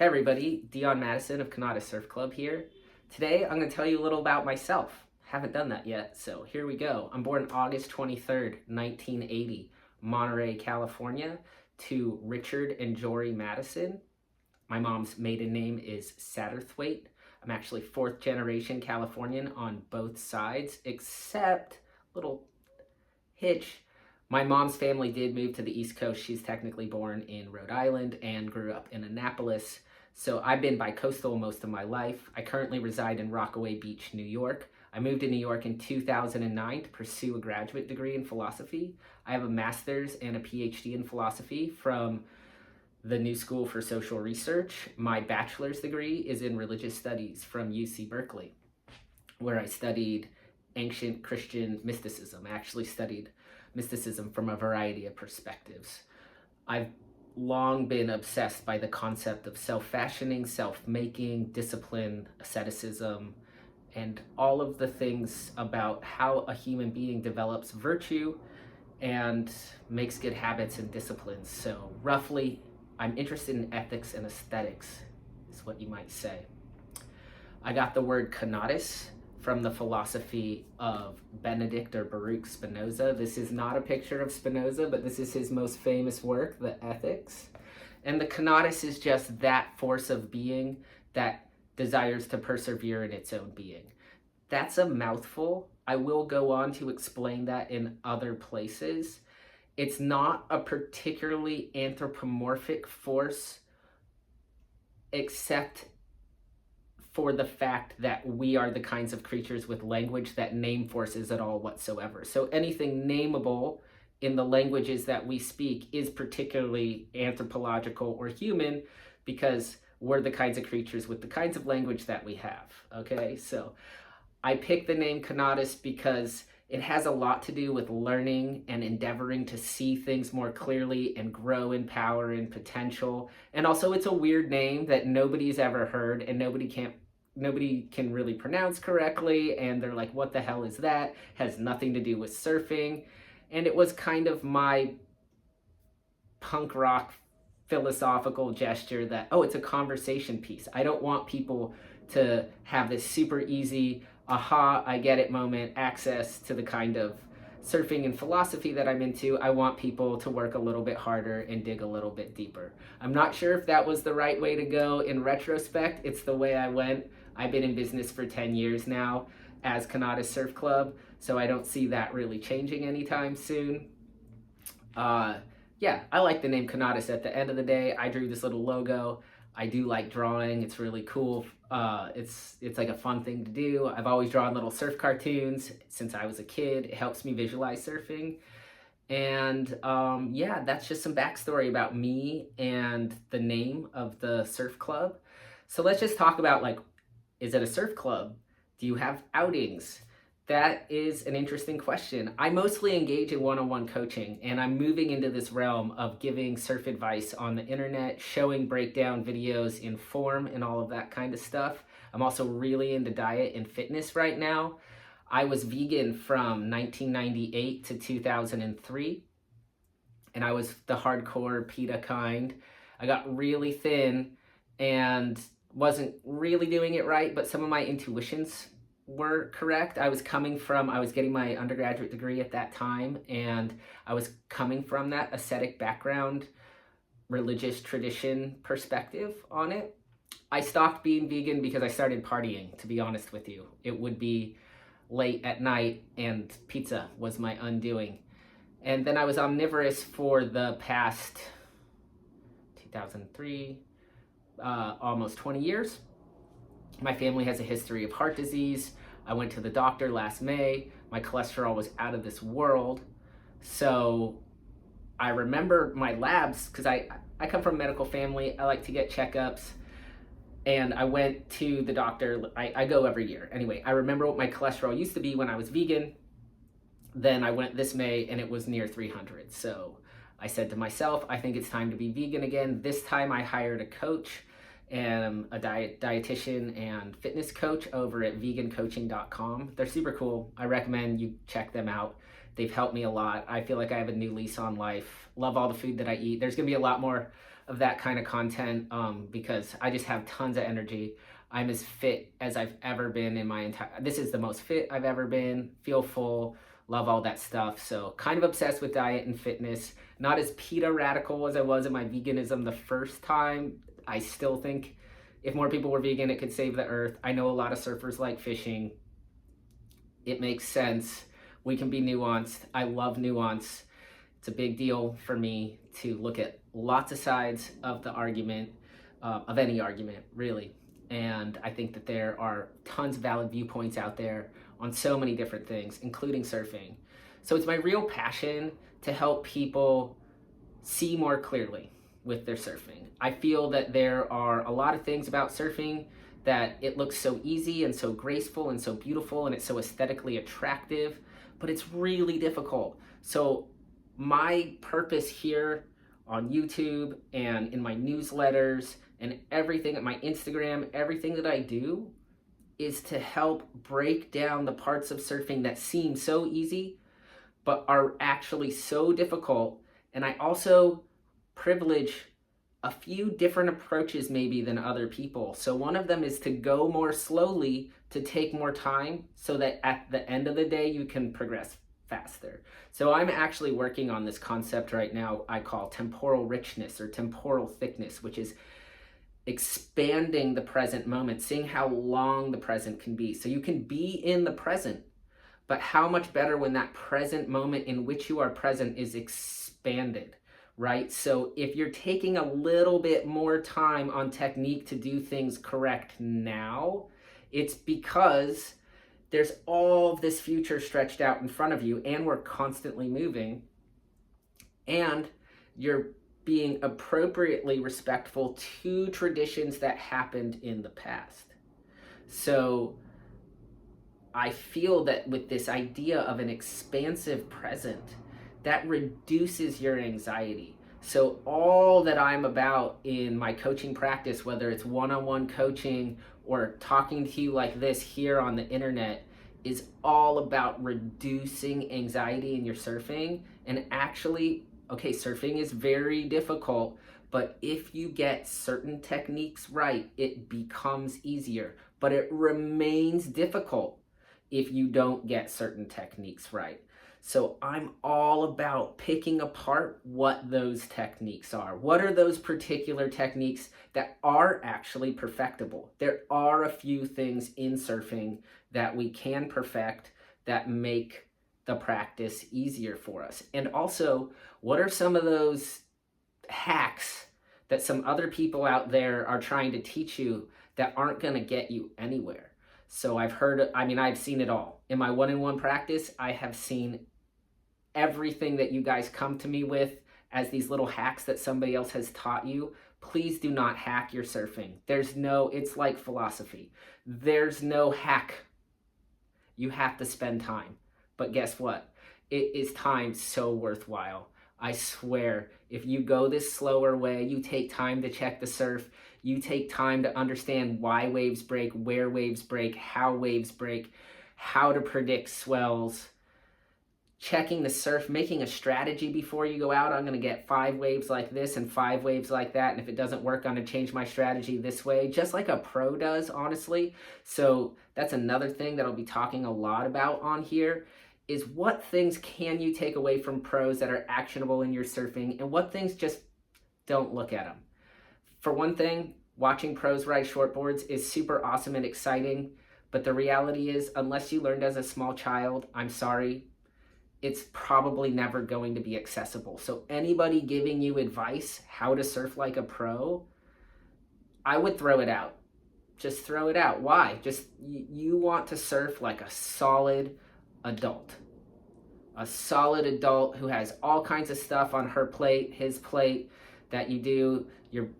Hey everybody, Dion Mattison of Conatus Surf Club here. Today I'm going to tell you a little about myself. Haven't done that yet, so here we go. I'm born August 23rd, 1980, Monterey, California, to Richard and Jory Mattison. My mom's maiden name is Satterthwaite. I'm actually fourth generation Californian on both sides, except, little hitch, my mom's family did move to the East Coast. She's technically born in Rhode Island and grew up in Annapolis. So I've been bi-coastal most of my life. I currently reside in Rockaway Beach, New York. I moved to New York in 2009 to pursue a graduate degree in philosophy. I have a master's and a PhD in philosophy from the New School for Social Research. My bachelor's degree is in religious studies from UC Berkeley, where I studied ancient Christian mysticism. I actually studied mysticism from a variety of perspectives. I've long been obsessed by the concept of self-fashioning, self-making, discipline, asceticism, and all of the things about how a human being develops virtue and makes good habits and disciplines. So roughly, I'm interested in ethics and aesthetics, is what you might say. I got the word conatus from the philosophy of Benedict or Baruch Spinoza. This is not a picture of Spinoza, but this is his most famous work, the Ethics. And the conatus is just that force of being that desires to persevere in its own being. That's a mouthful. I will go on to explain that in other places. It's not a particularly anthropomorphic force, except for the fact that we are the kinds of creatures with language that name forces at all whatsoever. So anything nameable in the languages that we speak is particularly anthropological or human, because we're the kinds of creatures with the kinds of language that we have, okay? So I picked the name Conatus because it has a lot to do with learning and endeavoring to see things more clearly and grow in power and potential. And also it's a weird name that nobody's ever heard and nobody can really pronounce correctly. And they're like, what the hell is that? Has nothing to do with surfing. And it was kind of my punk rock philosophical gesture that, oh, it's a conversation piece. I don't want people to have this super easy, aha, I get it moment, access to the kind of surfing and philosophy that I'm into. I want people to work a little bit harder and dig a little bit deeper. I'm not sure if that was the right way to go in retrospect. It's the way I went. I've been in business for 10 years now as Conatus Surf Club, so I don't see that really changing anytime soon. Yeah, I like the name Conatus. At the end of the day, I drew this little logo. I do like drawing. It's really cool. It's like a fun thing to do. I've always drawn little surf cartoons since I was a kid. It helps me visualize surfing. And yeah, that's just some backstory about me and the name of the surf club. So let's just talk about, like, is it a surf club? Do you have outings? That is an interesting question. I mostly engage in one-on-one coaching, and I'm moving into this realm of giving surf advice on the internet, showing breakdown videos in form and all of that kind of stuff. I'm also really into diet and fitness right now. I was vegan from 1998 to 2003, and I was the hardcore PETA kind. I got really thin and wasn't really doing it right, but some of my intuitions were correct. I was getting my undergraduate degree at that time, and I was coming from that ascetic background, religious tradition perspective on it. I stopped being vegan because I started partying, to be honest with you. It would be late at night and pizza was my undoing. And then I was omnivorous for the past 2003, almost 20 years. My family has a history of heart disease. I went to the doctor last May. My cholesterol was out of this world. So I remember my labs, because I come from a medical family. I like to get checkups. And I went to the doctor. I go every year. Anyway, I remember what my cholesterol used to be when I was vegan. Then I went this May and it was near 300. So I said to myself, I think it's time to be vegan again. This time I hired a coach and a dietitian and fitness coach over at vegancoaching.com. They're super cool. I recommend you check them out. They've helped me a lot. I feel like I have a new lease on life. Love all the food that I eat. There's gonna be a lot more of that kind of content because I just have tons of energy. I'm as fit as I've ever been in my entire, this is the most fit I've ever been, feel full, love all that stuff. So kind of obsessed with diet and fitness, not as PETA radical as I was in my veganism the first time. I still think if more people were vegan, it could save the earth. I know a lot of surfers like fishing. It makes sense. We can be nuanced. I love nuance. It's a big deal for me to look at lots of sides of the argument, of any argument, really. And I think that there are tons of valid viewpoints out there on so many different things, including surfing. So it's my real passion to help people see more clearly with their surfing. I feel that there are a lot of things about surfing that it looks so easy and so graceful and so beautiful and it's so aesthetically attractive, but it's really difficult. So my purpose here on YouTube and in my newsletters and everything at my Instagram, everything that I do is to help break down the parts of surfing that seem so easy, but are actually so difficult. And I also privilege a few different approaches maybe than other people. So one of them is to go more slowly, to take more time, so that at the end of the day, you can progress faster. So I'm actually working on this concept right now I call temporal richness or temporal thickness, which is expanding the present moment, seeing how long the present can be. So you can be in the present, but how much better when that present moment in which you are present is expanded, right? So if you're taking a little bit more time on technique to do things correct now, it's because there's all of this future stretched out in front of you, and we're constantly moving, and you're being appropriately respectful to traditions that happened in the past. So I feel that with this idea of an expansive present, that reduces your anxiety. So all that I'm about in my coaching practice, whether it's one-on-one coaching or talking to you like this here on the internet, is all about reducing anxiety in your surfing. And actually, okay, surfing is very difficult, but if you get certain techniques right, it becomes easier. But it remains difficult if you don't get certain techniques right. So I'm all about picking apart what those techniques are. What are those particular techniques that are actually perfectible? There are a few things in surfing that we can perfect that make the practice easier for us. And also, what are some of those hacks that some other people out there are trying to teach you that aren't going to get you anywhere? So I've seen it all. In my one-on-one practice, I have seen everything that you guys come to me with as these little hacks that somebody else has taught you. Please do not hack your surfing. It's like philosophy. There's no hack. You have to spend time. But guess what? It is time so worthwhile. I swear, if you go this slower way, you take time to check the surf, you take time to understand why waves break, where waves break, how waves break, how to predict swells, checking the surf, making a strategy before you go out. I'm going to get 5 waves like this and 5 waves like that. And if it doesn't work, I'm going to change my strategy this way, just like a pro does, honestly. So that's another thing that I'll be talking a lot about on here, is what things can you take away from pros that are actionable in your surfing, and what things just don't look at them. For one thing, watching pros ride shortboards is super awesome and exciting. But the reality is, unless you learned as a small child, I'm sorry, it's probably never going to be accessible. So anybody giving you advice how to surf like a pro, I would throw it out. Just throw it out. Why? You want to surf like a solid adult. A solid adult who has all kinds of stuff on her plate, his plate, that you do.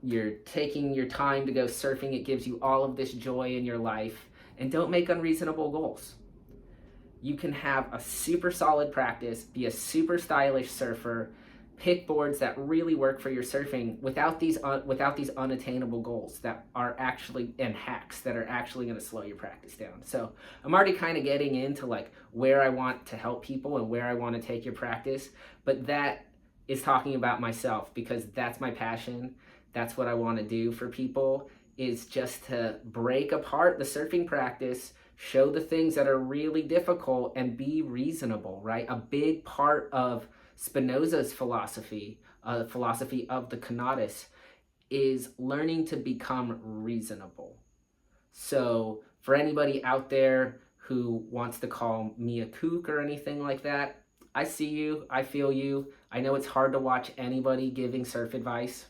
You're taking your time to go surfing. It gives you all of this joy in your life. And don't make unreasonable goals. You can have a super solid practice, be a super stylish surfer, pick boards that really work for your surfing without these unattainable goals that are actually, and hacks that are actually going to slow your practice down. So I'm already kind of getting into like where I want to help people and where I want to take your practice, but that is talking about myself because that's my passion. That's what I want to do for people, is just to break apart the surfing practice, show the things that are really difficult, and be reasonable, right? A big part of Spinoza's philosophy, the philosophy of the Conatus, is learning to become reasonable. So for anybody out there who wants to call me a kook or anything like that, I see you, I feel you. I know it's hard to watch anybody giving surf advice,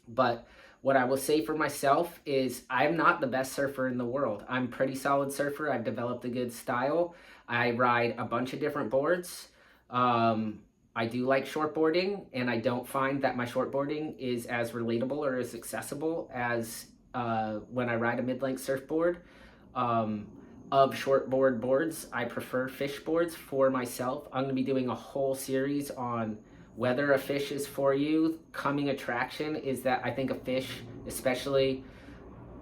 but what I will say for myself is I'm not the best surfer in the world. I'm a pretty solid surfer. I've developed a good style. I ride a bunch of different boards. I do like shortboarding, and I don't find that my shortboarding is as relatable or as accessible as when I ride a mid-length surfboard. Of shortboard boards, I prefer fish boards for myself. I'm going to be doing a whole series on whether a fish is for you. Coming attraction is that I think a fish, especially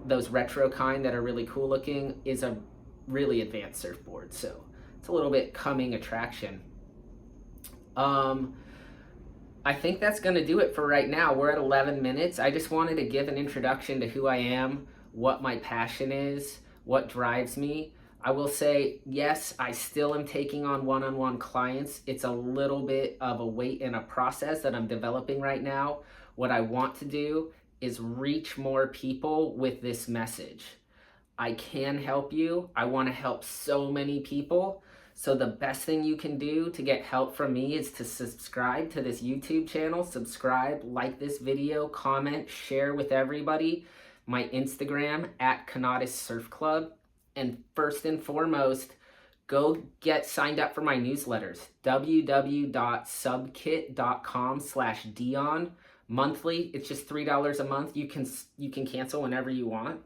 those retro kind that are really cool looking, is a really advanced surfboard. So it's a little bit coming attraction. I think that's going to do it for right now. We're at 11 minutes. I just wanted to give an introduction to who I am, what my passion is, what drives me. I will say, yes, I still am taking on one-on-one clients. It's a little bit of a wait and a process that I'm developing right now. What I want to do is reach more people with this message. I can help you. I want to help so many people. So the best thing you can do to get help from me is to subscribe to this YouTube channel. Subscribe, like this video, comment, share with everybody. My Instagram at Conatus Surf Club. And first and foremost, go get signed up for my newsletters, www.subkit.com/Dion. Monthly, it's just $3 a month. You can cancel whenever you want.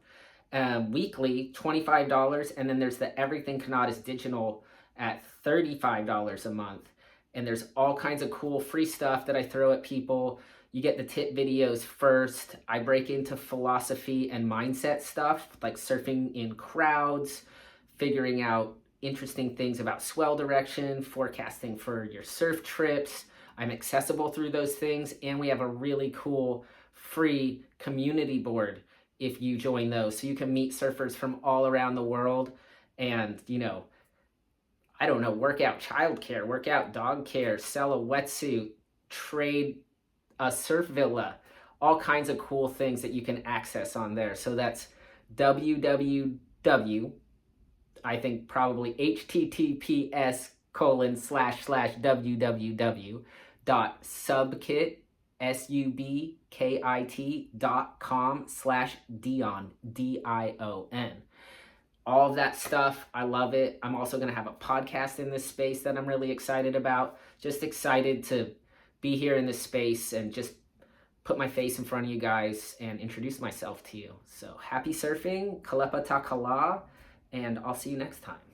Weekly, $25, and then there's the Everything Conatus Digital at $35 a month. And there's all kinds of cool free stuff that I throw at people. You get the tip videos first. I break into philosophy and mindset stuff, like surfing in crowds, figuring out interesting things about swell direction, forecasting for your surf trips. I'm accessible through those things, and we have a really cool free community board if you join those. So you can meet surfers from all around the world and, I don't know, work out childcare, work out dog care, sell a wetsuit, trade a surf villa, all kinds of cool things that you can access on there. So that's www, I think probably https://www.subkit, subkit.com/Dion, Dion. All of that stuff, I love it. I'm also going to have a podcast in this space that I'm really excited about. Just excited to be here in this space and just put my face in front of you guys and introduce myself to you. So happy surfing, kalepa ta kala, and I'll see you next time.